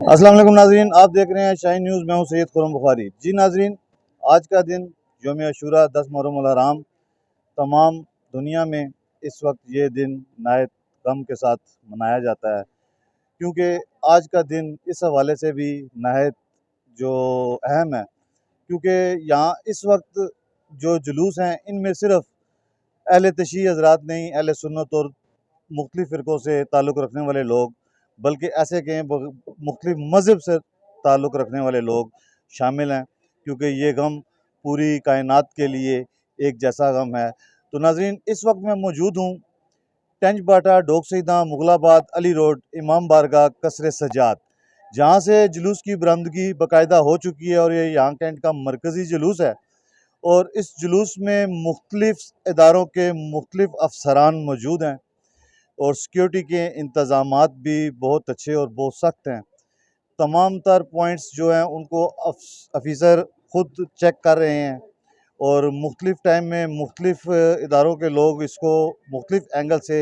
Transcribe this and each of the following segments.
अस्सलाम वालेकुम नाजरीन, आप देख रहे हैं शाहीन न्यूज़। मैं हूं सैयद खुर्रम बुखारी। जी नाजरीन, आज का दिन यौम आशूरा 10 मुहर्रम अल हराम तमाम दुनिया में इस वक्त ये दिन नायत गम के साथ मनाया जाता है, क्योंकि आज का दिन इस हवाले से भी नायत जो अहम है, क्योंकि यहाँ इस वक्त जो जुलूस हैं इनमें सिर्फ अहले तशय्युई हज़रात नहीं, अहले सुन्नत और मुख्तलिफ़ फ़िरक़ों से ताल्लुक़ रखने वाले लोग, बल्कि ऐसे कहें मुख्तलिफ़ मज़हब से ताल्लुक़ रखने वाले लोग शामिल हैं, क्योंकि ये गम पूरी कायनात के लिए एक जैसा गम है। तो नाज़रीन, इस वक्त मैं मौजूद हूँ टंज बाटा, डोक सईदा, मुगलाबाद, अली रोड, इमाम बारगाह, कसर सज्जाद, जहाँ से जुलूस की बरामदगी बाकायदा हो चुकी है और ये यहाँ कैंट का मरकज़ी जुलूस है। और इस जुलूस में मुख्तलिफ़ इदारों के मुख्तलिफ़ अफसरान मौजूद हैं और सिक्योरिटी के इंतज़ामात भी बहुत अच्छे और बहुत सख्त हैं। तमाम तर पॉइंट्स जो हैं उनको ऑफिसर ख़ुद चेक कर रहे हैं और मुख्तलिफ़ टाइम में मुख्तलिफ़ इदारों के लोग इसको मुख्तलिफ़ एंगल से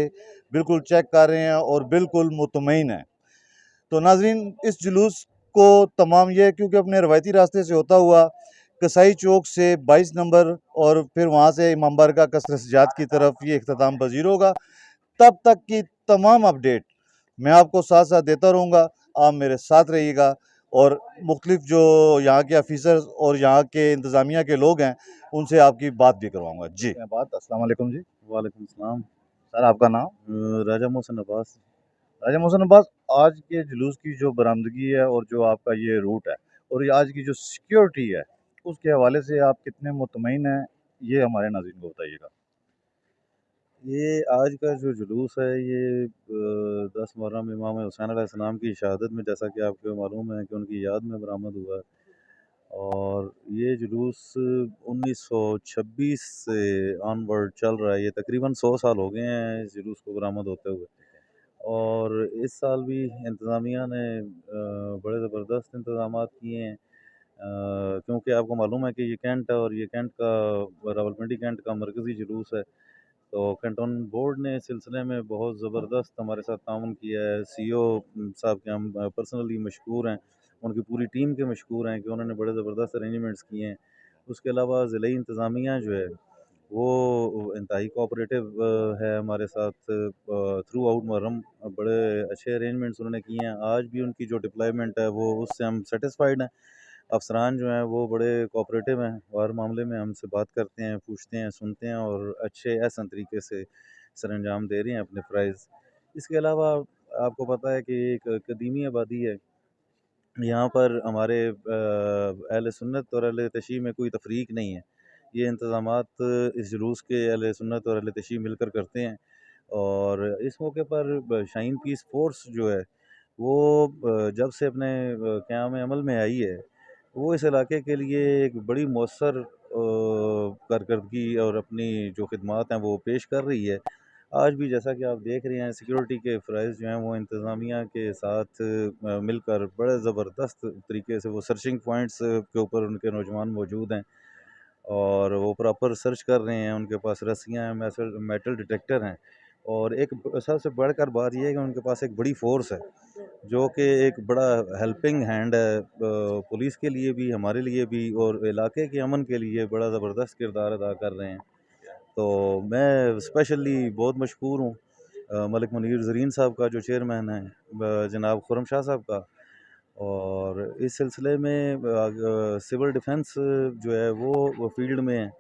बिल्कुल चेक कर रहे हैं और बिल्कुल मुतमईन हैं। तो नाज़रीन, इस जुलूस को तमाम ये क्योंकि अपने रवायती रास्ते से होता हुआ कसाई चौक से 22 नंबर और फिर वहाँ से इमाम बारगाह कसर सज्जाद की तरफ ये इख्तिताम पज़ीर होगा। तब तक की तमाम अपडेट मैं आपको साथ साथ देता रहूँगा। आप मेरे साथ रहिएगा और मुख्तलिफ़ जो यहाँ के ऑफिसर्स और यहाँ के इंतज़ामिया के लोग हैं उनसे आपकी बात भी करवाऊँगा। जी बात। अस्सलाम वालेकुम जी। वालेकुम सलाम। सर, आपका नाम? राजा मोहसिन अब्बास। राजा मोहसिन अब्बास, आज के जुलूस की जो बरामदगी है और जो आपका ये रूट है और ये आज की जो सिक्योरिटी है, उसके हवाले से आप कितने मुतमईन हैं, ये हमारे नाज़रीन को बताइएगा। ये आज का जो जुलूस है ये 10 मुहर्रम इमाम हुसैन अलैहिस्सलाम की शहादत में, जैसा कि आपको मालूम है कि उनकी याद में बरामद हुआ है। और ये जुलूस 1926 से ऑनवर्ड चल रहा है। ये तकरीबन 100 साल हो गए हैं इस जुलूस को बरामद होते हुए। और इस साल भी इंतज़ामिया ने बड़े ज़बरदस्त इंतज़ामात किए हैं, क्योंकि आपको मालूम है कि ये कैंट है और ये कैंट का रावलपिंडी कैंट का मरकज़ी जुलूस है। तो कैंटोन बोर्ड ने इस सिलसिले में बहुत ज़बरदस्त हमारे साथ ताउन किया है। सीईओ साहब के हम पर्सनली मशकूर हैं, उनकी पूरी टीम के मशकूर हैं कि उन्होंने बड़े ज़बरदस्त अरेंजमेंट्स किए हैं। उसके अलावा ज़िले इंतज़ामिया जो है वो इंतहाई कोऑपरेटिव है हमारे साथ थ्रू आउट मुहर्रम। बड़े अच्छे अरेंजमेंट्स उन्होंने किए हैं। आज भी उनकी जो डिप्लॉयमेंट है वो उससे हम सेटिस्फाइड हैं। अफ़सरान जो हैं वो बड़े कोऑपरेटिव हैं, हर मामले में हमसे बात करते हैं, पूछते हैं, सुनते हैं और अच्छे एहसन तरीके से सरअंजाम दे रहे हैं अपने फ़राइज़। इसके अलावा आपको पता है कि एक कदीमी आबादी है, यहाँ पर हमारे अहले सुन्नत और अहले तशय्युई में कोई तफ़रीक नहीं है। ये इंतज़ामात इस जुलूस के अहले सुन्नत और अहले तशय्युई मिलकर करते हैं। और इस मौके पर शाहीन पीस फ़ोर्स जो है वो जब से अपने क़याम अमल में आई है, वो इस इलाके के लिए एक बड़ी मौसर कारकर्दगी और अपनी जो ख़िदमात हैं वो पेश कर रही है। आज भी जैसा कि आप देख रहे हैं सिक्योरिटी के फ़राइज़ जो हैं वो इंतज़ामिया के साथ मिलकर बड़े ज़बरदस्त तरीके से वो सर्चिंग पॉइंट्स के ऊपर उनके नौजवान मौजूद हैं और वो प्रॉपर सर्च कर रहे हैं। उनके पास रस्सियाँ हैं, मेटल डिटेक्टर हैं और एक सबसे बढ़कर बात ये है कि उनके पास एक बड़ी फ़ोर्स है, जो कि एक बड़ा हेल्पिंग हैंड है पुलिस के लिए भी, हमारे लिए भी और इलाके के अमन के लिए बड़ा ज़बरदस्त किरदार अदा कर रहे हैं। तो मैं स्पेशली बहुत मशकूर हूँ मलिक मुनीर ज़रीन साहब का, जो चेयरमैन हैं, जनाब खुर्रम शाह साहब का। और इस सिलसिले में सिविल डिफेंस जो है वो फील्ड में है,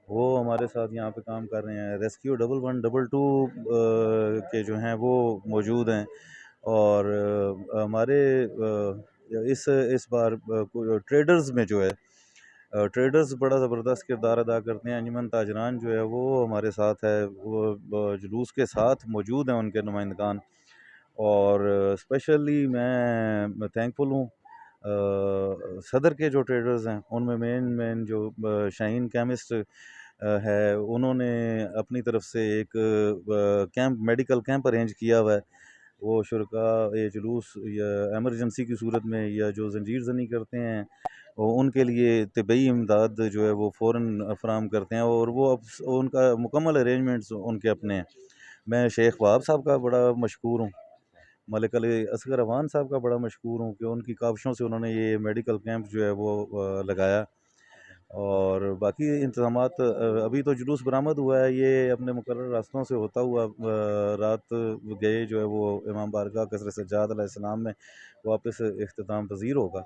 वो हमारे साथ यहाँ पे काम कर रहे हैं। रेस्क्यू 1112 के जो हैं वो मौजूद हैं। और हमारे इस बार ट्रेडर्स में जो है ट्रेडर्स बड़ा ज़बरदस्त किरदार अदा करते हैं। अंजुमन ताजरान जो है वो हमारे साथ है, वो जुलूस के साथ मौजूद हैं उनके नुमाइंदगान। और स्पेशली मैं थैंकफुल हूँ सदर के जो ट्रेडर्स हैं उनमें मेन जो शाहीन केमिस्ट है, उन्होंने अपनी तरफ से एक कैंप, मेडिकल कैंप अरेंज किया हुआ है। वो शुरका ये जुलूस या एमरजेंसी की सूरत में या जो ज़ंजीर ज़नी करते हैं उनके लिए तिब्बई इमदाद जो है वो फ़ौरन फ़राहम करते हैं और वो अब उनका मुकम्मल अरेंजमेंट्स उनके अपने हैं। मैं शेख वहाब साहब का बड़ा मशकूर हूँ मलिक अली असगर अवान साहब का बड़ा मशहूर हूँ कि उनकी काविशों से उन्होंने ये मेडिकल कैंप जो है वो लगाया। और बाकी इंतज़ामात अभी तो जुलूस बरामद हुआ है, ये अपने मुकर्रर रास्तों से होता हुआ रात गए जो है वो इमाम बारगाह कसर सज्जाद अलैहिस्सलाम में वापस इख्तिताम पज़ीर होगा।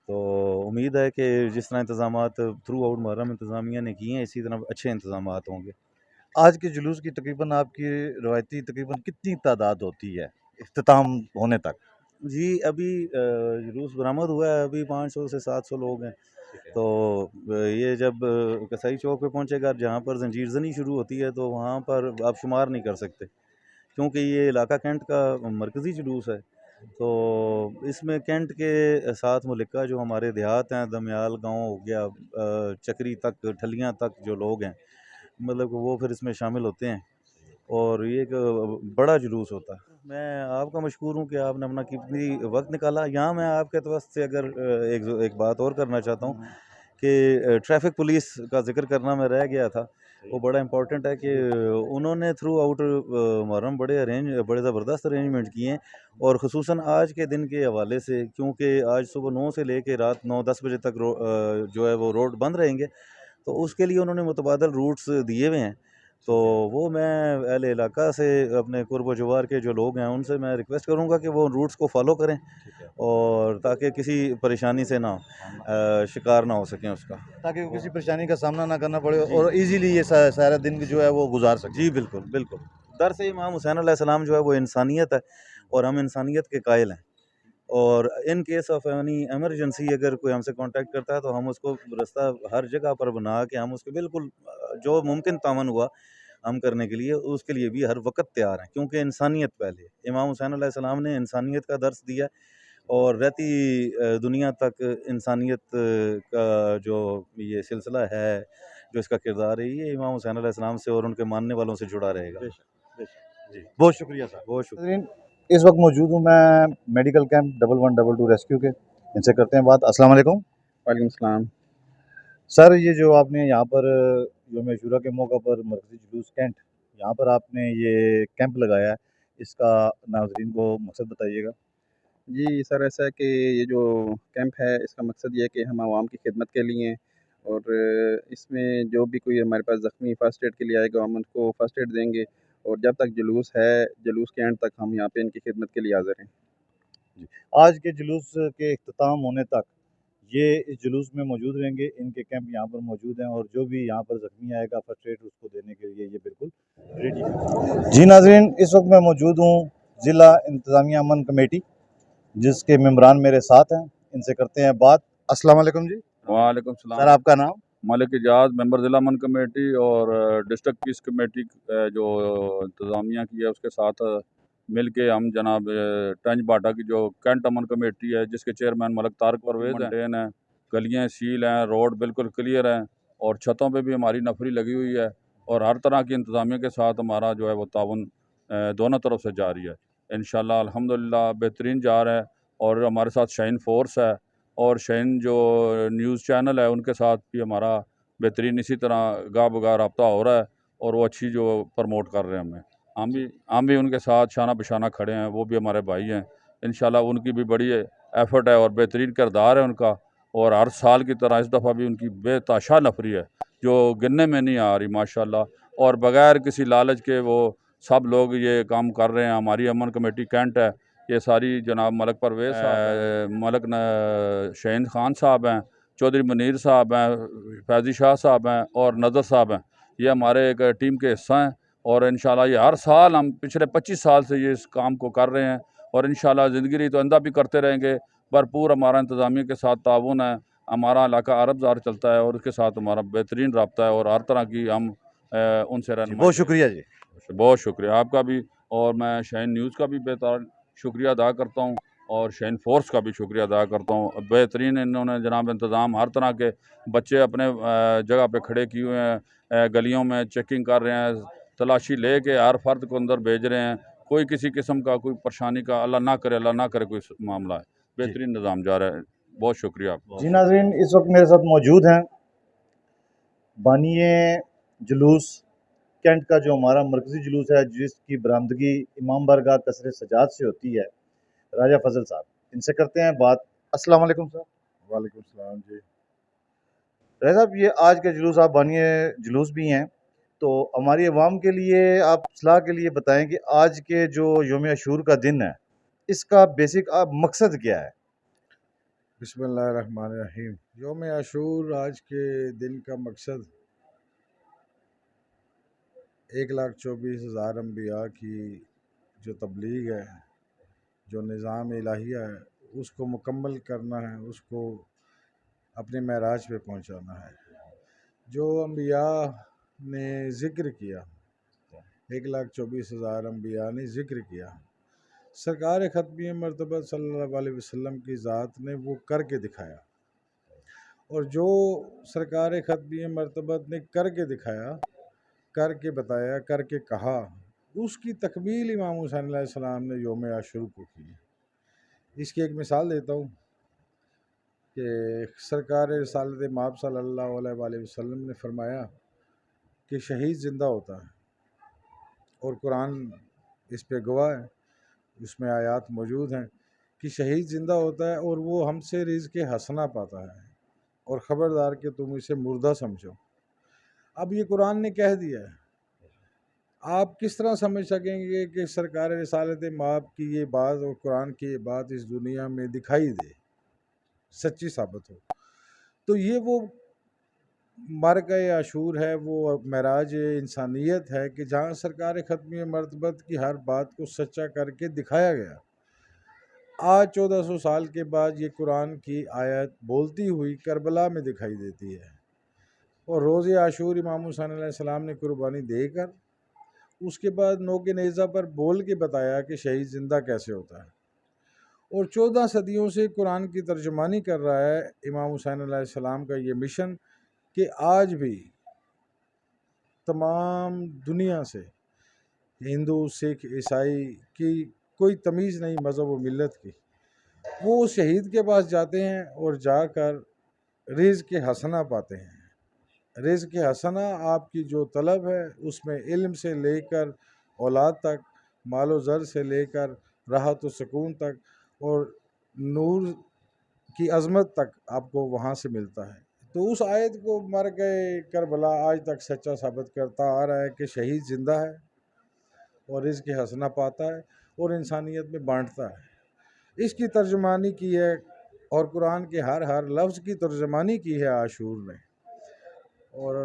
तो उम्मीद है कि जिस तरह इंतज़ामात थ्रू आउट मुहर्रम इंतज़ामिया ने किए हैं, इसी तरह अच्छे इंतज़ामात होंगे। आज के जुलूस की तकरीबन आपकी रवायती तकरीबन कितनी तादाद होती है इख्तिताम होने तक? जी, अभी जुलूस बरामद हुआ है, अभी 500 से 700 लोग हैं। तो ये जब कसाई चौक पे पहुंचेगा, जहाँ पर जंजीर ज़नी शुरू होती है, तो वहाँ पर आप शुमार नहीं कर सकते, क्योंकि ये इलाका कैंट का मरकज़ी जुलूस है। तो इसमें कैंट के साथ मुल्का जो हमारे देहात हैं, दमयाल गांव हो गया, चक्री तक, ठलियाँ तक जो लोग हैं, मतलब वो फिर इसमें शामिल होते हैं और ये एक बड़ा जुलूस होता है। मैं आपका मशकूर हूँ कि आपने अपना कीमती वक्त निकाला। यहाँ मैं आपके तरफ से अगर एक बात और करना चाहता हूँ कि ट्रैफिक पुलिस का जिक्र करना मैं रह गया था। वो बड़ा इम्पोर्टेंट है कि उन्होंने थ्रू आउट मुहर्रम बड़े ज़बरदस्त अरेंजमेंट किए हैं। और ख़ुसूसन आज के दिन के हवाले से, क्योंकि आज सुबह 9 से लेके रात 9-10 बजे तक जो है वो रोड बंद रहेंगे, तो उसके लिए उन्होंने मुतबादल रूट्स दिए हुए हैं। तो वो मैं अहले इलाका से, अपने कुर्ब जवार के जो लोग हैं, उनसे मैं रिक्वेस्ट करूँगा कि वो रूट्स को फॉलो करें, और ताकि किसी परेशानी से ना शिकार ना हो सकें उसका। ताकि वो किसी परेशानी का सामना ना करना पड़े जी। और इजीली ये सारा दिन जो है वो गुजार सके। जी, बिल्कुल, बिल्कुल। दर से इमाम हुसैन अलैहिस्सलाम जो है वो इंसानियत है, और हम इंसानियत के कायल हैं। और in case of any emergency अगर कोई हमसे कांटेक्ट करता है, तो हम उसको रास्ता हर जगह पर बना के हम उसको बिल्कुल जो मुमकिन तावन हुआ हम करने के लिए, उसके लिए भी हर वक़्त तैयार हैं, क्योंकि इंसानियत पहले। इमाम हुसैन अलैहिस्सलाम ने इंसानियत का दर्स दिया, और रहती दुनिया तक इंसानियत का जो ये सिलसिला है, जो इसका किरदार है, ये इमाम हुसैन अलैहिस्सलाम से और उनके मानने वालों से जुड़ा रहेगा। बेशक, बेशक। जी, बहुत शुक्रिया साहब। बहुत शुक्रिया। नाज़रीन, इस वक्त मौजूद हूँ मैं मेडिकल कैंप 1122 रेस्क्यू के। इनसे करते हैं बात। अस्सलाम वालेकुम। वालेकुम सलाम। सर, ये जो आपने यहाँ पर यौम आशूरा के मौका पर मरकज़ी जुलूस कैंट, यहाँ पर आपने ये कैंप लगाया है, इसका नाज़रीन को मकसद बताइएगा। जी सर, ऐसा है कि ये जो कैंप है, इसका मकसद ये है कि हम आवाम की खिदमत के लिए हैं, और इसमें जो भी कोई हमारे पास ज़ख्मी फ़र्स्ट एड के लिए आएगा, हम उनको फ़र्स्ट एड देंगे, और जब तक जुलूस है, जुलूस के एंड तक हम यहाँ पे इनकी खिदमत के लिए हाज़िर हैं। जी। आज के जुलूस के इख्तिताम होने तक ये इस जुलूस में मौजूद रहेंगे, इनके कैंप यहाँ पर मौजूद हैं और जो भी यहाँ पर ज़ख्मी आएगा फर्स्ट एड उसको देने के लिए ये बिल्कुल रेडी है। जी नाज़रीन, इस वक्त मैं मौजूद हूँ ज़िला इंतज़ामिया अमन कमेटी, जिसके मेंबरान मेरे साथ हैं। इनसे करते हैं बात। अस्सलाम वालेकुम जी। वालेकुम सर, सलाम। आपका नाम? मलिक इजाज़, मेंबर ज़िला अमन कमेटी और डिस्ट्रिक्ट पीस कमेटी जो इंतज़ामिया की है, उसके साथ मिल के हम जनाब टंज बाटा की जो कैंट अमन कमेटी है, जिसके चेयरमैन मलिक तारक परवेज़ हैं, गलियाँ सील हैं, रोड बिल्कुल क्लियर हैं, और छतों पे भी हमारी नफरी लगी हुई है, और हर तरह की इंतज़ामिया के साथ हमारा जो है वो ताउन दोनों तरफ से जारी है। इंशाल्लाह अल्हम्दुलिल्लाह बेहतरीन जा रहा है। और हमारे साथ शाइन फोर्स है, और शाइन जो न्यूज़ चैनल है, उनके साथ भी हमारा बेहतरीन इसी तरह गाह बगाह रब्ता हो रहा है, और वो अच्छी जो प्रमोट कर रहे हैं हमें। हम भी उनके साथ शाना बशाना खड़े हैं, वो भी हमारे भाई हैं। इंशाल्लाह उनकी भी बड़ी एफ़र्ट है और बेहतरीन किरदार है उनका, और हर साल की तरह इस दफ़ा भी उनकी बेताशा नफरी है, जो गिनने में नहीं आ रही माशाल्लाह। और बग़ैर किसी लालच के वो सब लोग ये काम कर रहे हैं। हमारी अमन कमेटी कैंट है, ये सारी जनाब मलिक परवेज़ साहब, मलिक शहीन ख़ान साहब हैं, चौधरी मुनीर साहब हैं, फैज़ी शाह साहब हैं, और नज़र साहब हैं। ये हमारे एक टीम के हिस्सा हैं, और इंशाल्लाह ये हर साल, हम पिछले 25 साल से ये इस काम को कर रहे हैं, और इंशाल्लाह ज़िंदगी रही तो आइंदा भी करते रहेंगे। भरपूर हमारा इंतज़ामिया के साथ ताउन है। हमारा इलाका अरब-ज़ार चलता है, और उसके साथ हमारा बेहतरीन रब्ता है, और हर तरह की हम उनसे रहनुमाई बहुत शुक्रिया जी। बहुत शुक्रिया आपका भी। और मैं शाइन न्यूज़ का भी बेहतर शुक्रिया अदा करता हूँ, और शाइन फोर्स का भी शुक्रिया अदा करता हूँ। बेहतरीन इन्होंने जनाब इंतज़ाम, हर तरह के बच्चे अपने जगह पे खड़े किए हुए हैं, गलियों में चेकिंग कर रहे हैं, तलाशी ले के हर फर्द को अंदर भेज रहे हैं। कोई किसी किस्म का कोई परेशानी का अल्लाह ना करे कोई मामला है। बेहतरीन निज़ाम जा रहा है। बहुत शुक्रिया आपका। जी नाज़रीन, इस वक्त मेरे साथ मौजूद हैं बानिए जुलूस कैंट का जो हमारा मरकज़ी जुलूस है, जिसकी बरामदगी इमाम बारगाह कसर सजाद से होती है, राजा फजल साहब, इनसे करते हैं बात। अस्सलाम वालेकुम सर। वालेकुम सलाम जी। राजा साहब, ये आज के जुलूस आप बानिए जुलूस भी हैं, तो हमारी अवाम के लिए आप सलाह के लिए बताएं कि आज के जो योम अशूर का दिन है, इसका बेसिक आप मकसद क्या है? बिस्मिल्लाहिर्रहमानिर्रहीम। योम आशूर आज के दिन का मकसद 1,24,000 अम्बिया की जो तबलीग है, जो निज़ाम इलाहिया है, उसको मुकम्मल करना है, उसको अपने महराज पे पहुंचाना है। जो अम्बिया ने ज़िक्र किया, 1,24,000 अम्बिया ने ज़िक्र किया, सरकार ख़त्मी मरतबत सल्लल्लाहु अलैहि वसल्लम की ज़ात ने वो करके दिखाया। और जो सरकार ख़त्मी मरतबत ने करके दिखाया, करके बताया, करके कहा, उसकी तकमील इमाम हुसैन अलैहिस्सलाम ने योम आशूर को की। इसकी एक मिसाल देता हूँ कि सरकार रिसालत माब सल्लल्लाहु अलैहि वसल्लम ने फरमाया कि शहीद ज़िंदा होता है, और कुरान इस पे गवाह है, उसमें आयात मौजूद हैं कि शहीद ज़िंदा होता है और वो हमसे रिज़्क़ हसना पाता है, और ख़बरदार कि तुम इसे मुर्दा समझो। अब ये कुरान ने कह दिया है, आप किस तरह समझ सकेंगे कि सरकार रिसालत माब की ये बात और कुरान की ये बात इस दुनिया में दिखाई दे, सच्ची साबित हो? तो ये वो मरक़ आशूर है, वो महराज इंसानियत है कि जहाँ सरकार ख़त्मी मरतबत की हर बात को सच्चा करके दिखाया गया। आज 1400 साल के बाद ये कुरान की आयत बोलती हुई करबला में दिखाई देती है, और रोज़ आशूर इमाम हुसैन अलैहिस्सलाम ने कुर्बानी देकर उसके बाद नोके नेज़ा पर बोल के बताया कि शहीद ज़िंदा कैसे होता है। और 14 सदियों से कुरान की तर्जुमानी कर रहा है इमाम हुसैन अलैहिस्सलाम का ये मिशन कि आज भी तमाम दुनिया से हिंदू, सिख, ईसाई की कोई तमीज़ नहीं मज़हब व मिल्लत की, वो उस शहीद के पास जाते हैं और जाकर रिज़्क़ हसना पाते हैं। रिज़्क़ हसना आपकी जो तलब है, उसमें इल्म से लेकर औलाद तक, मालो ज़र से लेकर राहत व सुकून तक, और नूर की अज़मत तक आपको वहाँ से मिलता है। तो उस आयत को मरक़ करबला आज तक सच्चा साबित करता आ रहा है कि शहीद ज़िंदा है और रिज़्क़ हसना पाता है और इंसानियत में बाँटता है। इसकी तर्जुमानी की है, और कुरान के हर लफ्ज़ की तर्जुमानी की है आशूर ने। और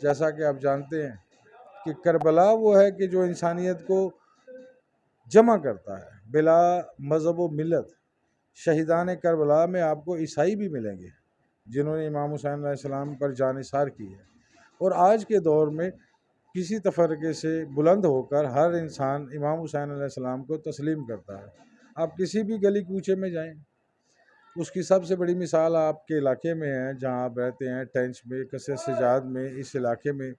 जैसा कि आप जानते हैं कि करबला वो है कि जो इंसानियत को जमा करता है बिला मज़हब व मिल्लत। शहीदान करबला में आपको ईसाई भी मिलेंगे जिन्होंने इमाम हुसैन अलैहिस्सलाम पर जानिसार की है, और आज के दौर में किसी तफ़रक़े से बुलंद होकर हर इंसान इमाम हुसैन अलैहिस्सलाम को तस्लीम करता है। आप किसी भी गली कूचे में जाएं, उसकी सबसे बड़ी मिसाल आपके इलाके में है जहाँ आप रहते हैं, टेंच में, कसर सजाद में। इस इलाके में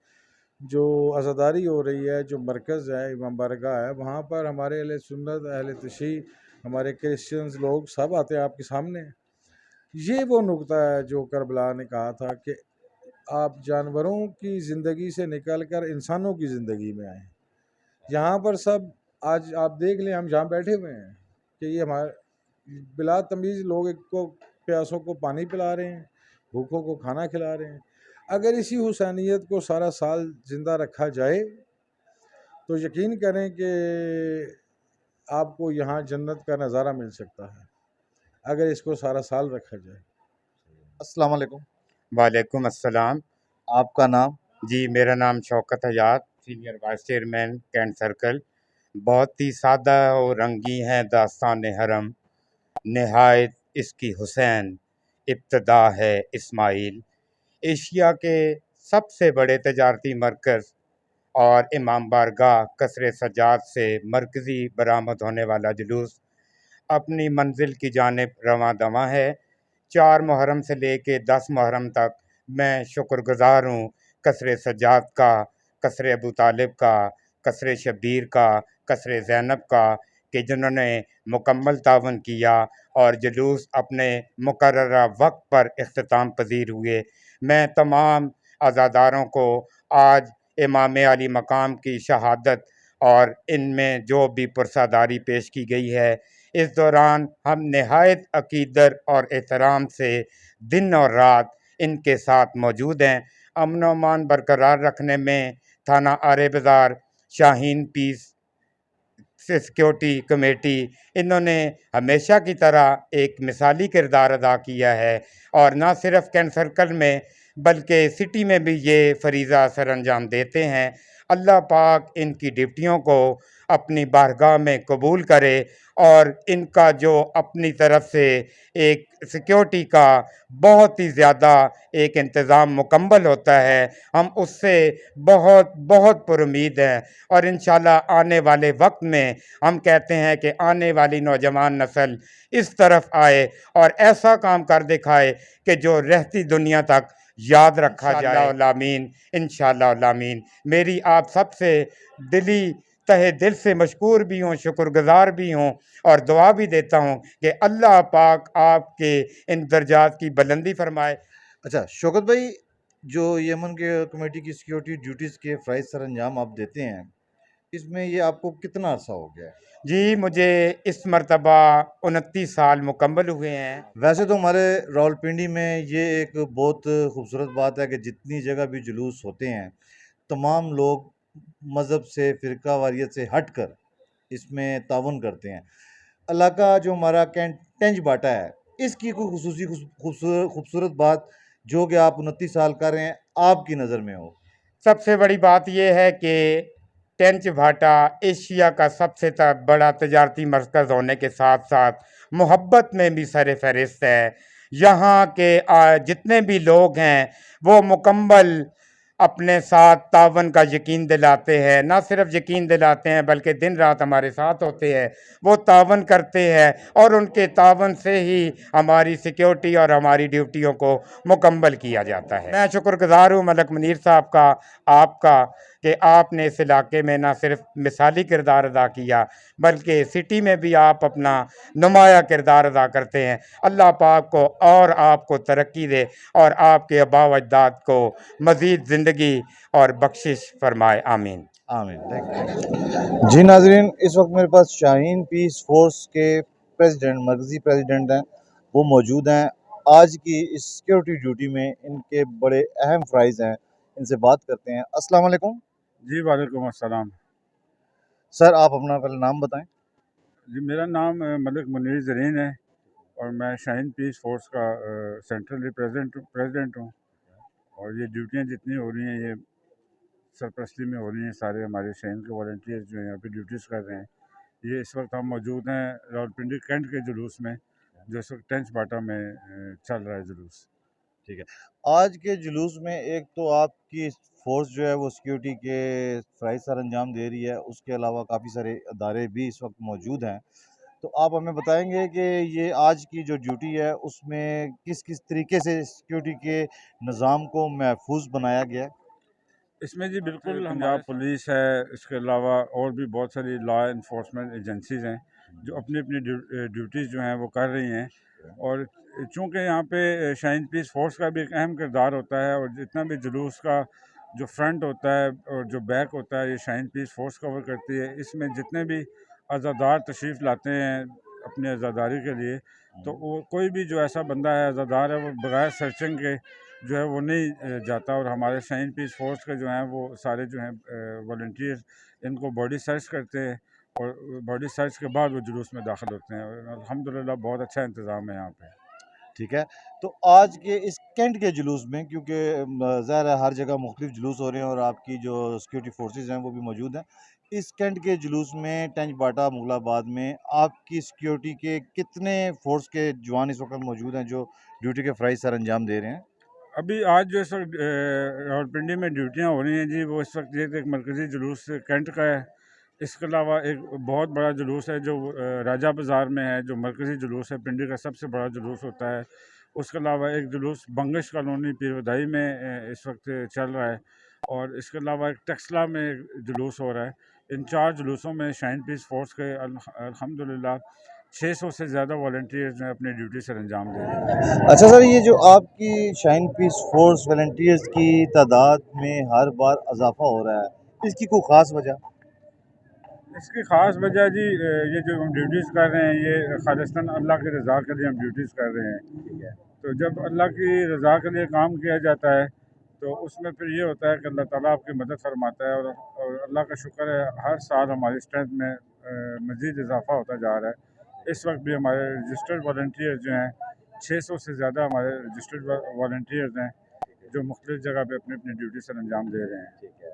जो अज़ादारी हो रही है, जो मरकज़ है, इमाम बारगाह है, वहाँ पर हमारे अहले सुन्नत, अहले तशय्युह, हमारे क्रिश्चियंस लोग सब आते हैं आपके सामने। ये वो नुक्ता है जो करबला ने कहा था कि आप जानवरों की ज़िंदगी से निकल कर इंसानों की ज़िंदगी में आएँ। यहाँ पर सब आज आप देख लें, हम जहाँ बैठे हुए हैं कि ये हमारे बिला तमीज़ लोग एक को प्यासों को पानी पिला रहे हैं, भूखों को खाना खिला रहे हैं। अगर इसी हुसैनियत को सारा साल ज़िंदा रखा जाए तो यकीन करें कि आपको यहाँ जन्नत का नज़ारा मिल सकता है, अगर इसको सारा साल रखा जाए। अस्सलाम वालेकुम। वालेकुम अस्सलाम। आपका नाम? जी, मेरा नाम Shaukat Hayat, senior vice chairman cantt circle. बहुत ही सादा और रंगीन है दास्तान हरम, नहायत इसकी हुसैन, इब्तदा है इस्माइल। एशिया के सबसे बड़े तजारती मरकज़ और इमाम बारगाह कसर सजाद से मरकज़ी बरामद होने वाला जुलूस अपनी मंजिल की जानिब रवां दवां है। 4 मुहर्रम से लेके 10 मुहर्रम तक मैं शुक्रगुज़ार हूँ कसर सजाद का, कसर अबू तालिब का, कसर शब्बीर का, कसर ज़ैनब का, कि जिन्होंने मुकम्मल तावन किया और जुलूस अपने मुकर्ररा वक्त पर इख्तिताम पज़ीर हुए। मैं तमाम अज़ादारों को आज इमाम अली मकाम की शहादत और इनमें जो भी पुरसादारी पेश की गई है। इस दौरान हम नहायत अकीदत और एहतराम से दिन और रात इनके साथ मौजूद हैं। अमन व अमान बरकरार रखने में थाना आरे बाज़ार, शाहीन पीस सिक्योरिटी कमेटी, इन्होंने हमेशा की तरह एक मिसाली किरदार अदा किया है और ना सिर्फ कैंट सर्कल में बल्कि सिटी में भी ये फरीज़ा सर अंजाम देते हैं। अल्लाह पाक इनकी ड्यूटियों को अपनी बारगाह में कबूल करे और इनका जो अपनी तरफ से एक सिक्योरिटी का बहुत ही ज़्यादा एक इंतज़ाम मुकम्मल होता है, हम उससे बहुत बहुत पुरुमीद हैं और इंशाल्लाह आने वाले वक्त में हम कहते हैं कि आने वाली नौजवान नस्ल इस तरफ आए और ऐसा काम कर दिखाए कि जो रहती दुनिया तक याद रखा जाए। आमीन, इंशाअल्लाह आमीन। मेरी आप सबसे दिली तहे दिल से मशकूर भी हूँ, शुक्रगुजार भी हूँ और दुआ भी देता हूँ कि अल्लाह पाक आपके इन दर्जात की बुलंदी फरमाए। अच्छा शौकत भाई, जो यमन के कमेटी की सिक्योरिटी ड्यूटीज़ के फ़राइज़ सर अंजाम आप देते हैं, इसमें ये आपको कितना अरसा हो गया है? जी, मुझे इस मरतबा 29 साल मुकम्मल हुए हैं। वैसे तो हमारे रावलपिंडी में ये एक बहुत खूबसूरत बात है कि जितनी जगह भी जुलूस होते हैं, तमाम लोग मज़हब से, फ़िरका वारियत से हट कर इसमें ताउन करते हैं। इलाका जो हमारा कैंट टेंज बाटा है, इसकी कोई खुसूसी खूबसूरत बात जो कि आप 29 साल कर रहे हैं, आपकी नज़र में हो? सबसे बड़ी बात यह है कि टेंच भाटा एशिया का सबसे बड़ा तजारती मरकज़ होने के साथ साथ मोहब्बत में भी सर फहरिस्त है। यहाँ के जितने भी लोग हैं वो मुकम्मल अपने साथ तावन का यकीन दिलाते हैं, ना सिर्फ यकीन दिलाते हैं बल्कि दिन रात हमारे साथ होते हैं, वो तावन करते हैं और उनके तावन से ही हमारी सिक्योरिटी और हमारी ड्यूटियों को मुकम्मल किया जाता है। मैं शुक्रगुजार हूँ मलक मुनीर साहब का, आपका, कि आपने इस इलाके में ना सिर्फ मिसाली किरदार अदा किया बल्कि सिटी में भी आप अपना नुमाया किरदार अदा करते हैं। अल्लाह पाक को और आपको तरक्की दे और आपके आबा व अजदाद को मज़ीद ज़िंदगी और बख्शिश फरमाए। आमीन। आमीन। Thank you. जी नाज़रीन, इस वक्त मेरे पास शाहीन पीस फ़ोर्स के प्रेसिडेंट, मरकज़ी प्रेसिडेंट हैं, वो मौजूद हैं। आज की इस सिक्योरिटी ड्यूटी में इनके बड़े अहम फ़राइज़ हैं, इनसे बात करते हैं। अस्सलाम वालेकुम। जी वालेकुम अस्सलाम। सर, आप अपना पहले नाम बताएँ? जी मेरा नाम मलिक मुनीर ज़रीन है और मैं शाहीन पीस फ़ोर्स का सेंट्रल प्रेसिडेंट हूँ और ये ड्यूटियाँ जितनी हो रही हैं ये सरपरस्ती में हो रही हैं। सारे हमारे शाहीन के वॉलंटियर्स जो यहाँ पे ड्यूटीज़ कर रहे हैं। ये इस वक्त हम मौजूद हैं रावलपिंडी कैंट के जुलूस में, जो इस वक्त टेंच बाटा में चल रहा है जुलूस। ठीक है। आज के जुलूस में एक तो आपकी फ़ोर्स जो है वो सिक्योरिटी के फ़राइज़ सर अंजाम दे रही है, उसके अलावा काफ़ी सारे अदारे भी इस वक्त मौजूद हैं। तो आप हमें बताएँगे कि ये आज की जो ड्यूटी है उसमें किस-किस तरीके से सिक्योरिटी के निज़ाम को महफूज़ बनाया गया है? इसमें जी बिल्कुल पंजाब पुलिस है, इसके अलावा और भी बहुत सारी लॉ इन्फोर्समेंट एजेंसीज़ हैं जो अपनी अपनी ड्यूटीज़ जो हैं वो कर रही हैं। और चूँकि यहाँ पे शाहीन पीस फ़ोर्स का भी एक अहम किरदार होता है और जितना भी जुलूस का जो फ्रंट होता है और जो बैक होता है ये शाहीन पीस फ़ोर्स कवर करती है। इसमें जितने भी अज़ादार तशरीफ़ लाते हैं अपनी आज़ादारी के लिए, तो वो कोई भी जो ऐसा बंदा है अज़ादार है वो बग़ैर सर्चिंग के जो है वो नहीं जाता। और हमारे शाहीन पीस फ़ोर्स के जो हैं वो सारे जो हैं वॉलंटियर्स इनको बॉडी सर्च करते हैं और बॉडी सर्च के बाद वो जुलूस में दाखिल होते हैं और अल्हम्दुलिल्लाह बहुत अच्छा इंतज़ाम है यहाँ पे। ठीक है। तो आज के इस कैंट के जुलूस में क्योंकि ज़ाहिर है हर जगह मुख्तलिफ जुलूस हो रहे हैं और आपकी जो सिक्योरिटी फोर्सेस हैं वो भी मौजूद हैं। इस कैंट के जुलूस में टेंच बाटा मुगलाबाद में आपकी सिक्योरिटी के कितने फ़ोर्स के जवान इस वक़्त मौजूद हैं जो ड्यूटी के फ़राइज़ सर अंजाम दे रहे हैं? अभी आज जो इस वक्त रावलपिंडी में ड्यूटियाँ हो रही हैं जी, वो इस वक्त ये एक मरकज़ी जुलूस कैंट का है। इसके अलावा एक बहुत बड़ा जुलूस है जो राजा बाज़ार में है, जो मरकज़ी जुलूस है, पिंडी का सबसे बड़ा जुलूस होता है। उसके अलावा एक जुलूस बंगश कॉलोनी पीरवदाई में इस वक्त चल रहा है और इसके अलावा एक टेक्सला में एक जुलूस हो रहा है। इन 4 जुलूसों में शाहीन पीस फ़ोर्स के अल्हम्दुलिल्लाह 600 से ज़्यादा वॉलंटियर्स जो हैं अपनी ड्यूटी सर अंजाम दे रहे हैं। अच्छा सर, ये जो आपकी शाइन पीस फोर्स वॉलंटियर्स की तादाद में हर बार इजाफा हो रहा है, इसकी कोई ख़ास वजह? इसकी ख़ास वजह जी ये जो हम ड्यूटीज़ कर रहे हैं ये खालिस्तान अल्लाह की रज़ा के लिए हम ड्यूटीज़ कर रहे हैं। तो जब अल्लाह की रज़ा के लिए काम किया जाता है तो उसमें फिर ये होता है कि अल्लाह ताला आपकी मदद फरमाता है और अल्लाह का शुक्र है हर साल हमारी स्ट्रेंथ में मज़ीद इजाफा होता जा रहा है। इस वक्त भी हमारे रजिस्टर्ड वॉलंटियर्स जो हैं 600 से ज़्यादा हमारे रजिस्टर्ड वॉलंटियर्स हैं जो मुख्तलिफ़ जगह पे अपनी अपनी ड्यूटी सर अंजाम दे रहे हैं।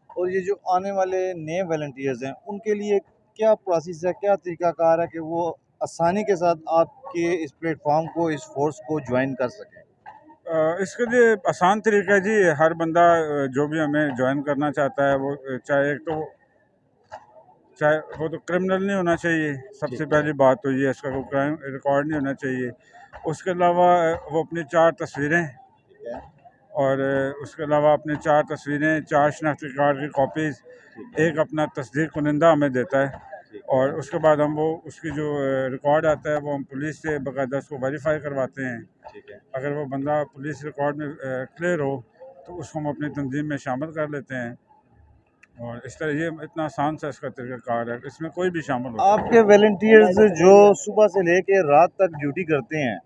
और ये जो आने वाले नए वॉलंटियर्स हैं, उनके लिए क्या प्रोसेस है, क्या तरीक़ाकार है कि वो आसानी के साथ आपके इस प्लेटफ़ॉर्म को, इस फ़ोर्स को जॉइन कर सकें? इसके लिए आसान तरीका है जी, हर बंदा जो भी हमें जॉइन करना चाहता है वो चाहे वो तो क्रिमिनल नहीं होना चाहिए, सबसे पहली बात तो ये, इसका कोई क्राइम रिकॉर्ड नहीं होना चाहिए। उसके अलावा वो अपनी 4 तस्वीरें और उसके अलावा अपनी 4 तस्वीरें, 4 शनाख्ती कार्ड की कॉपीज़, एक अपना तस्दीक कुनिंदा हमें देता है और उसके बाद हम वो उसकी जो रिकॉर्ड आता है वो हम पुलिस से बाकायदा उसको वेरीफाई करवाते हैं। अगर वो बंदा पुलिस रिकॉर्ड में क्लियर हो तो उसको हम अपनी तंजीम में शामिल कर लेते हैं और इस तरह ये इतना आसान सा इसका तरीक़ाकार है, इसमें कोई भी शामिल हो सकता है। आपके वॉलंटियर्स जो सुबह से लेके रात तक ड्यूटी करते हैं,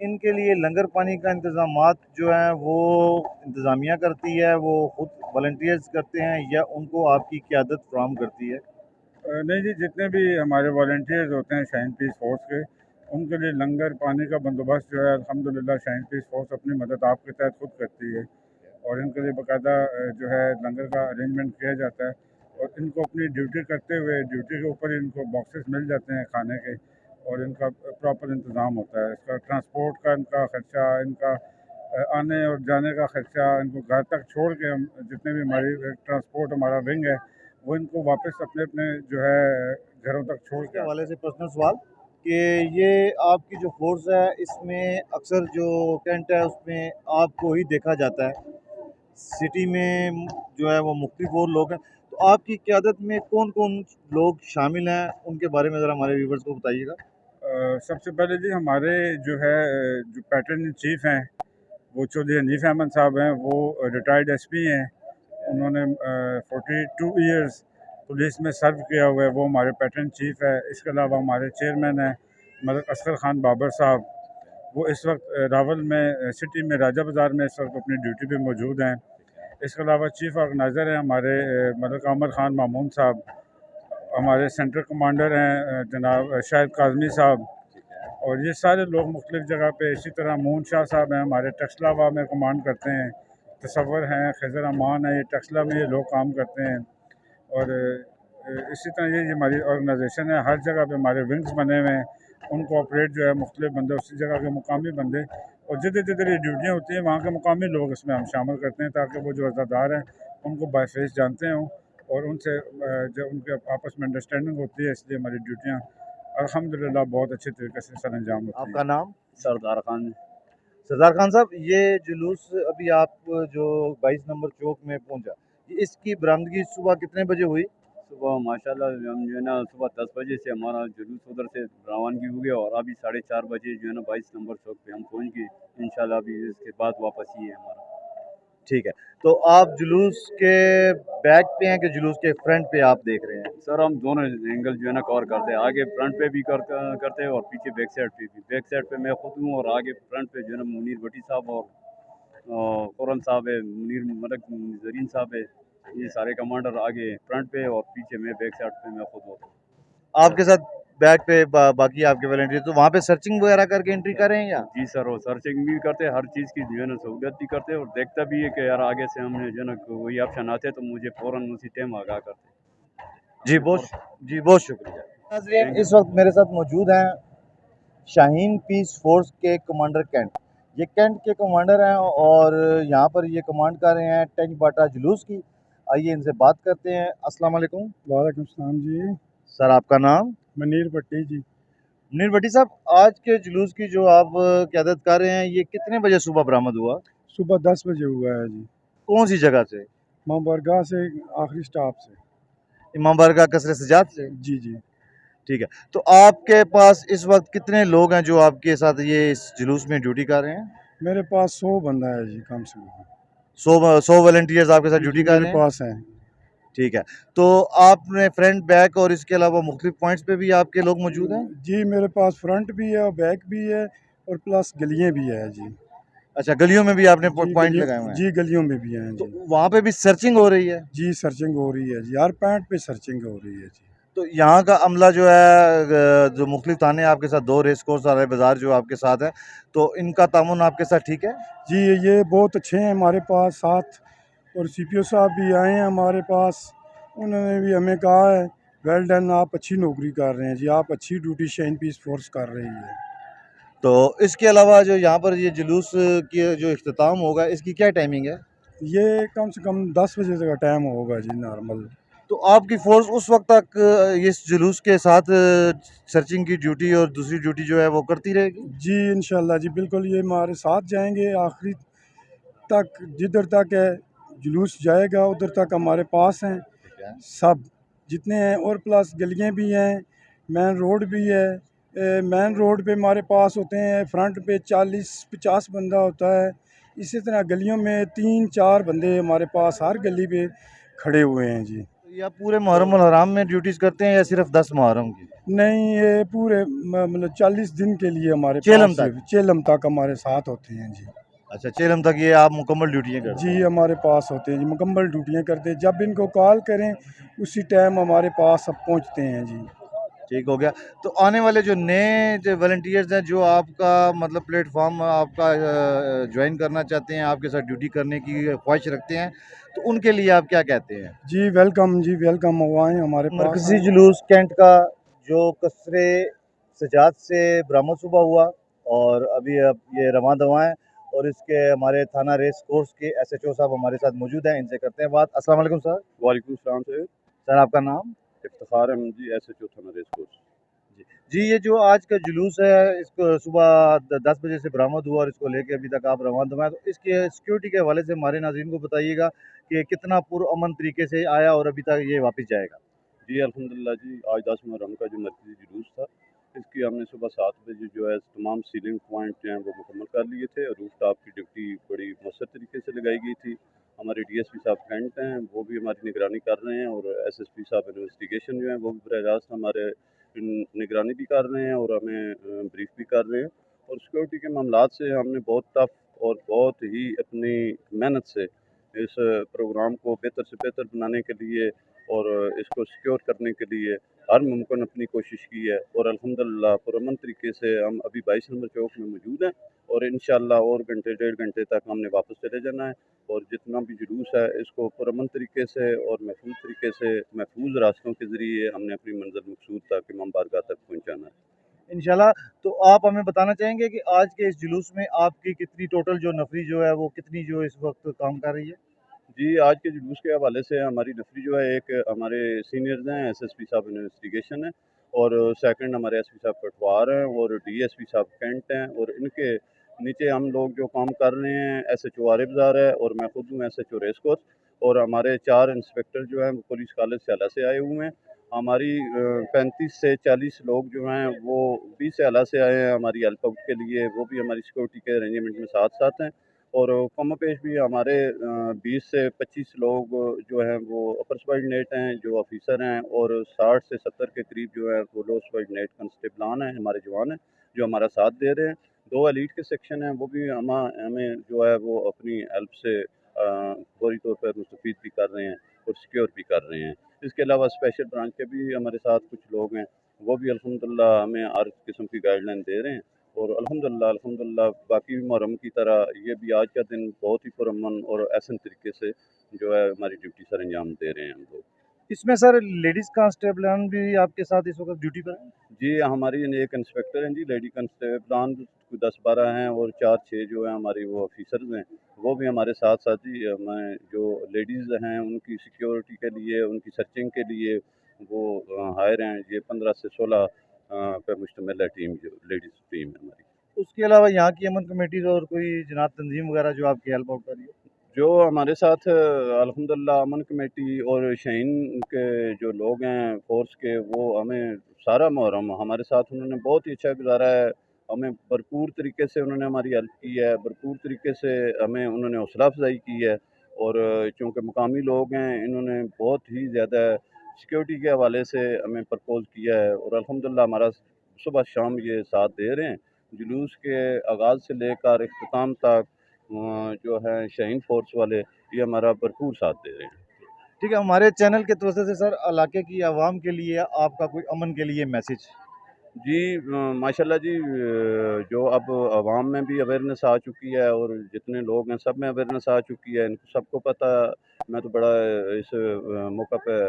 इनके लिए लंगर पानी का इंतज़ामात जो हैं वो इंतज़ामिया करती है, वो खुद वॉलंटियर्स करते हैं या उनको आपकी क़यादत फ़राहम करती है? नहीं जी, जितने भी हमारे वॉलंटियर्स होते हैं शाइन पीस फ़ोर्स के, उनके लिए लंगर पानी का बंदोबस्त जो है अल्हम्दुलिल्लाह शाइन पीस फ़ोर्स अपनी मदद आपके तहत खुद करती है और इनके लिए बाकायदा जो है लंगर का अरेंजमेंट किया जाता है और इनको अपनी ड्यूटी करते हुए ड्यूटी के ऊपर ही इनको बॉक्सेस मिल जाते हैं खाने के और इनका प्रॉपर इंतज़ाम होता है। इसका ट्रांसपोर्ट का इनका ख़र्चा, इनका आने और जाने का ख़र्चा, इनको घर तक छोड़ के हम जितने भी हमारी ट्रांसपोर्ट हमारा विंग है वो इनको वापस अपने अपने जो है घरों तक छोड़ इसके के हवाले से पर्सनल सवाल कि ये आपकी जो फ़ोर्स है, इसमें अक्सर जो टेंट है उसमें आपको ही देखा जाता है। सिटी में जो है वो मुख्तलिफ और लोग हैं, तो आपकी क़यादत में कौन-कौन लोग शामिल हैं, उनके बारे में ज़रा हमारे व्यूवर्स को बताइएगा? सबसे पहले जी हमारे जो है जो पैटर्न इन चीफ़ हैं वो चौधरी हनीफ अहमद साहब हैं, वो रिटायर्ड एसपी हैं। उन्होंने 42 ईयर्स पुलिस में सर्व किया हुआ है, वो हमारे पैटर्न चीफ़ है। इसके अलावा हमारे चेयरमैन हैं मलिक असगर ख़ान बाबर साहब, वो इस वक्त रावल में सिटी में राजा बाज़ार में इस वक्त अपनी ड्यूटी पे मौजूद हैं। इसके अलावा चीफ़ ऑर्गेनाइज़र हैं हमारे मलिक आमर ख़ान मामून साहब, हमारे सेंटर कमांडर हैं जनाब शाहिद काज़मी साहब और ये सारे लोग मुख्तलिफ़ जगह पे। इसी तरह मून शाह साहब हैं, हमारे टक्सलावा में कमांड करते हैं। तसव्वुर हैं, खिज़र अमान है, ये टक्सला में ये लोग काम करते हैं और इसी तरह ये हमारी ऑर्गेनाइजेशन है। हर जगह पे हमारे विंग्स बने हुए हैं, उनको ऑपरेट जो है मुख्तलिफ़ बंदे, उसी जगह के मुकामी बंदे और जिधर जिधर ये ड्यूटियाँ होती हैं वहाँ के मुकामी लोग इसमें हम शामिल करते हैं ताकि वो जो अज़ादार हैं उनको बाय फेस जानते हों और उनसे जब उनके आपस में अंडरस्टैंडिंग होती है, इसलिए हमारी ड्यूटियाँ अल्हम्दुलिल्लाह बहुत अच्छे तरीके से सर अंजाम होती हैं। आपका नाम? सरदार खान। सरदार खान साहब, ये जुलूस अभी आप जो 22 नंबर चौक में पहुंचा, ये इसकी बरामदगी सुबह कितने बजे हुई? सुबह माशाल्लाह हम जो है ना सुबह 10 बजे से हमारा जुलूस उधर से रवानगी हुई और अभी 4:30 बजे जो है ना 22 नंबर चौक पे हम पहुंच गए। इंशाल्लाह अभी इसके बाद वापस ही है हमारा। ठीक है, तो आप जुलूस के बैक पे हैं कि जुलूस के फ्रंट पे आप देख रहे हैं? सर हम दोनों एंगल जो है ना कवर करते हैं, आगे फ्रंट पे भी करते हैं और पीछे बैक साइड पे भी। बैक साइड पे मैं खुद हूँ और आगे फ्रंट पे जो है ना मुनीर भट्टी साहब और कुरन साहब है, मुनीर मलिक जरीन साहब है, ये सारे कमांडर आगे फ्रंट पे और पीछे मैं बैक साइड पे मैं खुद होता हूँ। आपके साथ बैक पे बाकी आपके वॉलंटियर, तो वहाँ पे सर्चिंग वगैरह करके एंट्री करें या? जी सर, वो सर्चिंग भी करते हैं, हर चीज़ की जो है ना सहूलियत भी करते हैं और देखता भी है कि यार आगे से हमने जो है ना कोई ऑप्शन आते तो मुझे फ़ौरन उसी टाइम आगाह करते। बहुत शुक्रिया। नाज़रीन, इस वक्त मेरे साथ मौजूद हैं शाहीन पीस फोर्स के कमांडर कैंट। ये कैंट के कमांडर हैं और यहाँ पर ये कमांड कर रहे हैं टंज बाटा जुलूस की। आइए इनसे बात करते हैं। अस्सलाम वालेकुम। वालेकुम सलाम जी। सर, आपका नाम? मनीर भट्टी जी। मुनीर भट्टी साहब, आज के जुलूस की जो आप क़यादत कर रहे हैं, ये कितने बजे सुबह बरामद हुआ? सुबह 10 बजे हुआ है जी। कौन सी जगह से? इमाम बारगाह से आखिरी स्टॉप से। इमाम बारगाह कसरे सजाद से? जी जी। ठीक है, तो आपके पास इस वक्त कितने लोग हैं जो आपके साथ ये इस जुलूस में ड्यूटी कर रहे हैं? मेरे पास 100 बंदा है जी, कम से कम। 100 वॉलंटियर्स आपके साथ जी ड्यूटी जी, कर मेरे रहे हैं? पास है। ठीक है, तो आपने फ्रंट बैक और इसके अलावा मुख्तलिफ पॉइंट्स पे भी आपके लोग मौजूद हैं? जी, मेरे पास फ्रंट भी है, बैक भी है और प्लस गलियाँ भी है जी। अच्छा, गलियों में भी आपने जी पॉइंट गलियों लगाए हुए हैं, जी गलियों में भी हैं तो जी। वहाँ पे भी सर्चिंग हो रही है? जी, सर्चिंग हो रही है जी, हर पॉइंट पे सर्चिंग हो रही है जी। तो यहाँ का अमला जो है जो मुख्तलिफ थाने आपके साथ, 2 रेस कोर्स और बाज़ार जो आपके साथ है, तो इनका तामुन आपके साथ ठीक है? जी, ये बहुत अच्छे हैं हमारे पास साथ, और सीपीओ साहब भी आए हैं हमारे पास। उन्होंने भी हमें कहा है, वेल डन, आप अच्छी नौकरी कर रहे हैं जी, आप अच्छी ड्यूटी शाइन पीस फोर्स कर रही है। तो इसके अलावा जो यहाँ पर ये जुलूस की जो इख्तिताम होगा, इसकी क्या टाइमिंग है? ये कम से कम 10 बजे तक का टाइम होगा जी, नॉर्मल। तो आपकी फ़ोर्स उस वक़्त तक इस जुलूस के साथ सर्चिंग की ड्यूटी और दूसरी ड्यूटी जो है वो करती रहेगी? जी, इंशाल्लाह जी, बिल्कुल ये हमारे साथ जाएंगे आखिरी तक, जिधर तक है जुलूस जाएगा उधर तक हमारे पास हैं ठीक है। सब जितने हैं, और प्लस गलियाँ भी हैं, मेन रोड भी है। मेन रोड पे हमारे पास होते हैं, फ्रंट पे 40-50 बंदा होता है। इसी तरह गलियों में 3-4 बंदे हमारे पास हर गली पे खड़े हुए हैं जी। तो ये आप पूरे मुहर्रम उल हराम में ड्यूटीज़ करते हैं या सिर्फ 10 मुहर्रम की? नहीं, ये पूरे मतलब 40 दिन के लिए हमारे चेलम पास तक? चेलम तक हमारे साथ होते हैं जी। अच्छा, चेलम तक ये आप मुकम्मल ड्यूटियाँ करते जी, हैं। हमारे पास होते हैं जी, मुकम्मल ड्यूटियाँ करते हैं। जब इनको कॉल करें उसी टाइम हमारे पास सब पहुँचते हैं जी। ठीक हो गया। तो आने वाले जो नए जो वॉलंटियर्स हैं, जो आपका मतलब प्लेटफ़ॉर्म आपका जॉइन करना चाहते हैं, आपके साथ ड्यूटी करने की ख्वाहिश रखते हैं, तो उनके लिए आप क्या कहते हैं? जी, वेलकम वो आएँ हमारे पास मरकज़ी आएँ। जुलूस कैंट का जो कसरे सजाद से बरामद सुबह हुआ और अभी अब ये रवां दवां है, और इसके हमारे थाना रेस कोर्स के एसएचओ साहब हमारे साथ मौजूद हैं, इनसे करते हैं बात। अस्सलाम वालेकुम सर। वालेकुम सलाम सर। सर आपका नाम? इफ्तिखार अहमद जी, एसएचओ थाना रेस कोर्स। जी। जी, ये जो आज का जुलूस है, इसको सुबह 10 बजे से बरामद हुआ और इसको लेके अभी तक आप रवां दवां हैं, तो इसके सिक्योरिटी के हवाले से हमारे नाज़रीन को बताइएगा कि कितना पुरअमन तरीके से आया और अभी तक ये वापस जाएगा? जी अल्हम्दुलिल्लाह जी, आज 10 मुहर्रम का जो मरकज़ी जुलूस था, इसकी हमने सुबह 7 बजे जो है तमाम सीलिंग पॉइंट जो हैं वो मुकम्मल कर लिए थे, और रूफ टॉप की ड्यूटी बड़ी मौसर तरीके से लगाई गई थी। हमारे डीएसपी साहब कैंट हैं, वो भी हमारी निगरानी कर रहे हैं, और एसएसपी साहब इन्वेस्टिगेशन जो है वो भी बराह रास्त हमारे निगरानी भी कर रहे हैं और हमें ब्रीफ भी कर रहे हैं। और सिक्योरिटी के मामलात से हमने बहुत टफ और बहुत ही अपनी मेहनत से इस प्रोग्राम को बेहतर से बेहतर बनाने के लिए और इसको सिक्योर करने के लिए हर मुमकिन अपनी कोशिश की है, और अल्हम्दुलिल्लाह पुरअमन तरीके से हम अभी 22 नंबर चौक में मौजूद हैं, और इंशाअल्लाह और घंटे 1.5 घंटे तक हमने वापस चले जाना है, और जितना भी जुलूस है इसको पुरअमन तरीके से और महफूज तरीके से महफूज रास्तों के ज़रिए हमने अपनी मंज़िल मकसूद तक इमाम बारगाह तक पहुँचाना है। इंशाल्लाह। तो आप हमें बताना चाहेंगे कि आज के इस जुलूस में आपकी कितनी टोटल जो नफ़री जो है वो कितनी जो इस वक़्त काम कर रही है? जी, आज के जुलूस के हवाले से हमारी नफरी जो है, एक हमारे सीनियर्स हैं, एसएसपी साहब इन्वेस्टिगेशन है, और सेकंड हमारे एसपी साहब कटवार हैं, और डीएसपी साहब कैंट हैं, और इनके नीचे हम लोग जो काम कर रहे हैं, एसएचओ आरिफ ज़ार है, और मैं खुद हूँ एसएचओ रेस कोर्स, और हमारे 4 इंस्पेक्टर जो हैं वो पुलिस कॉलेज सैला से आए हुए हैं। हमारी 35 से 40 लोग जो हैं वो भी सैला से आए हैं हमारी हेल्प आउट के लिए, वो भी हमारी सिक्योरिटी के अरेंजमेंट में साथ साथ हैं, और कम पेश भी हमारे 20 से 25 लोग जो हैं वो अपर सबॉर्डिनेट हैं, जो ऑफिसर हैं, और 60 से 70 के करीब जो है वो लो सबॉर्डिनेट कांस्टेबलान हैं, हमारे जवान हैं जो हमारा साथ दे रहे हैं। 2 एलीट के सेक्शन हैं, वो भी हमें जो है वो अपनी हेल्प से फौरी तौर पर मुस्तफ़ीद भी कर रहे हैं और सिक्योर भी कर रहे हैं। इसके अलावा स्पेशल ब्रांच के भी हमारे साथ कुछ लोग हैं, वो भी अल्हम्दुलिल्लाह हमें हर किस्म की गाइडलाइन दे रहे हैं, और अल्हम्दुलिल्लाह बाकी मुहर्रम की तरह ये भी आज का दिन बहुत ही पुरअमन और एहसन तरीके से जो है हमारी ड्यूटी सर अंजाम दे रहे हैं हम लोग। इसमें सर लेडीज़ कांस्टेबलान भी आपके साथ इस वक़्त ड्यूटी पर हैं? जी, हमारी एक इंस्पेक्टर हैं जी, लेडी कांस्टेबलान 10-12 हैं, और 4-6 जो हैं हमारी वो ऑफिसर्स हैं, वो भी हमारे साथ-साथ ही हमें जो लेडीज़ हैं उनकी सिक्योरिटी के लिए, उनकी सर्चिंग के लिए वो हायर हैं। ये 15 से 16 पे मुश्तमिल है टीम, जो लेडीज़ टीम है हमारी। उसके अलावा यहाँ की अमन कमेटीज़ और कोई जनाब तंज़ीम वग़ैरह जो आपकी हेल्प आउट कर रही है? जो हमारे साथ अल्हम्दुलिल्लाह अमन कमेटी और शाहीन के जो लोग हैं फ़ोर्स के, वो हमें सारा मुहर्रम हमारे साथ उन्होंने बहुत ही अच्छा गुज़ारा है। हमें भरपूर तरीके से उन्होंने हमारी हेल्प की है, भरपूर तरीके से हमें उन्होंने हौसला अफ़ज़ाई की है। और चूँकि मुकामी लोग हैं, इन्होंने बहुत ही ज़्यादा सिक्योरिटी के हवाले से हमें प्रपोज़ किया है और अल्हम्दुलिल्लाह हमारा सुबह शाम ये साथ दे रहे हैं। जुलूस के आगाज़ से लेकर इख्तिताम तक जो है शाहीन फ़ोर्स वाले ये हमारा भरपूर साथ दे रहे हैं। ठीक है, हमारे चैनल के तवज्जो से सर इलाके की आवाम के लिए आपका कोई अमन के लिए मैसेज? जी माशाल्लाह जी, जो अब आवाम में भी अवेयरनेस आ चुकी है और जितने लोग हैं सब में अवेयरनेस आ चुकी है, इनको सबको पता। मैं तो बड़ा इस मौका पे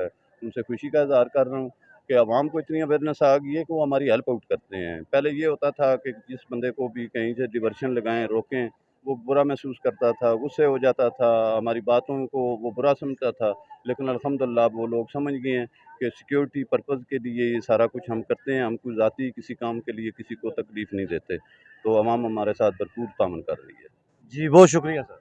उनसे खुशी का इज़हार कर रहा हूँ कि आवाम को इतनी अवेयरनेस आ गई है कि वो हमारी हेल्प आउट करते हैं। पहले ये होता था कि जिस बंदे को भी कहीं से डिवर्शन लगाएँ, रोकें, वो बुरा महसूस करता था, गुस्से हो जाता था, हमारी बातों को वो बुरा समझता था। लेकिन अल्हम्दुलिल्लाह अब वो लोग समझ गए हैं कि सिक्योरिटी पर्पज़ के लिए ये सारा कुछ हम करते हैं, हम कोई ज़ाती किसी काम के लिए किसी को तकलीफ़ नहीं देते। तो अवाम हमारे साथ भरपूर तामन कर रही है। जी, बहुत शुक्रिया सर।